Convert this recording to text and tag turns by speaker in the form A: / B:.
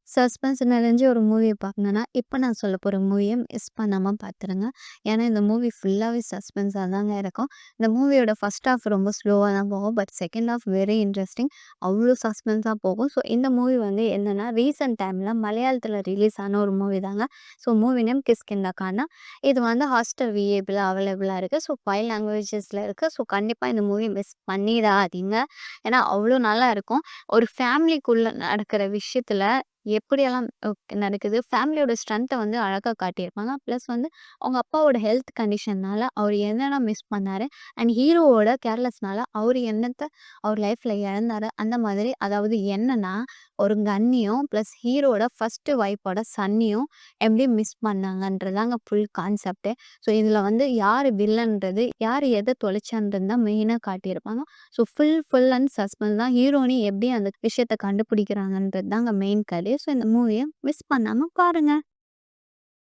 A: Suspense நிறைஞ்ச ஒரு மூவிய பார்க்கணும்னா, இப்ப நான் சொல்ல போற மூவிய மிஸ் பண்ணாம பார்த்துருங்க. ஏன்னா, இந்த மூவி ஃபுல்லாவே சஸ்பென்ஸா தாங்க இருக்கும். இந்த மூவியோட ஃபர்ஸ்ட் ஹாஃப் ரொம்ப ஸ்லோவா தான் போகும். But second half very interesting. அவ்ளோ சஸ்பென்ஸா போகும். ஸோ, இந்த மூவி வந்து என்னன்னா, ரீசென்ட் டைம்ல மலையாளத்தில ரிலீஸ் ஆன ஒரு மூவி தாங்க. ஸோ, மூவி நேம் கிஷ்கிந்தா கானா. இது வந்து ஹாட்ஸ்டார் விஏபில அவைலபிளா இருக்கு. ஸோ, 5 லாங்குவேஜஸ்ல இருக்கு. ஸோ, கண்டிப்பா இந்த மூவி மிஸ் பண்ணிடாதீங்க. ஏன்னா, அவ்ளோ நல்லா இருக்கும். ஒரு ஃபேமிலிக்குள்ள நடக்கிற விஷயத்துல எப்படியெல்லாம் நடக்குது. ஃபேமிலியோட ஸ்ட்ரென்த்த வந்து அழகா காட்டியிருப்பாங்க. ப்ளஸ் வந்து அவங்க அப்பாவோட ஹெல்த் கண்டிஷன்னால அவர் என்னென்ன மிஸ் பண்ணாரு. அண்ட் ஹீரோவோட கேர்லெஸ்னால அவரு என்னத்த அவர் லைஃப்ல இழந்தாரு. அந்த மாதிரி அதாவது என்னன்னா, ஒரு கன்னியும் ப்ளஸ் ஹீரோவோட ஃபர்ஸ்ட் ஒய்ஃபோட சன்னியும் எப்படி மிஸ் பண்ணாங்கன்றதாங்க ஃபுல் கான்செப்ட்டே. ஸோ இதில வந்து யாரு வில்லன்றது, யாரு எத தொலைச்சான்றது தான் மெயினா காட்டியிருப்பாங்க. ஸோ ஃபுல் அண்ட் சஸ்பென்ஸ் தான். ஹீரோயினி எப்படி அந்த விஷயத்த கண்டுபிடிக்கிறாங்கன்றது தாங்க மெயின் கதை. ஸோ இந்த மூவிய மிஸ் பண்ணாம பாருங்க.